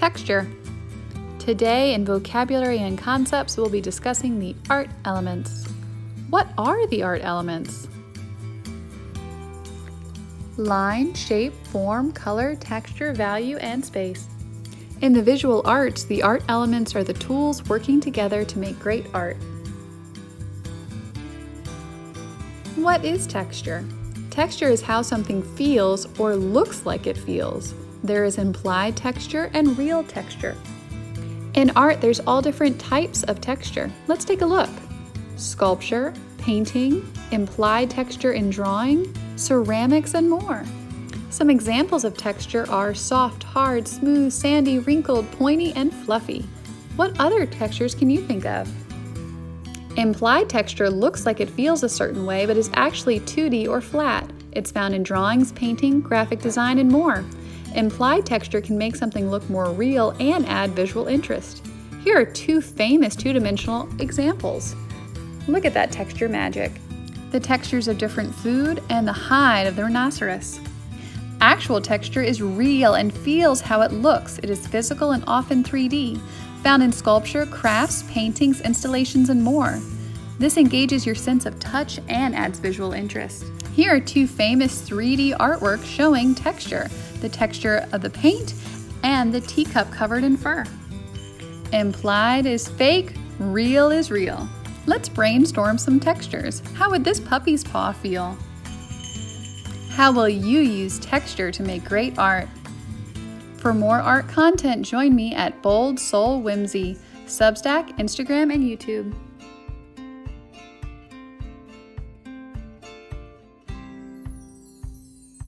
texture. Today in Vocabulary and Concepts, we'll be discussing the art elements. What are the art elements? Line, shape, form, color, texture, value, and space. In the visual arts, the art elements are the tools working together to make great art. What is texture? Texture is how something feels or looks like it feels. There is implied texture and real texture. In art, there's all different types of texture. Let's take a look. Sculpture, painting, implied texture in drawing, ceramics, and more. Some examples of texture are soft, hard, smooth, sandy, wrinkled, pointy, and fluffy. What other textures can you think of? Implied texture looks like it feels a certain way, but is actually 2D or flat. It's found in drawings, painting, graphic design, and more. Implied texture can make something look more real and add visual interest. Here are two famous two-dimensional examples. Look at that texture magic. The textures of different food and the hide of the rhinoceros. Actual texture is real and feels how it looks. It is physical and often 3D. Found in sculpture, crafts, paintings, installations, and more. This engages your sense of touch and adds visual interest. Here are two famous 3D artworks showing texture, the texture of the paint and the teacup covered in fur. Implied is fake, real is real. Let's brainstorm some textures. How would this puppy's paw feel? How will you use texture to make great art? For more art content, join me at Bold Soul Whimsy, Substack, Instagram, and YouTube.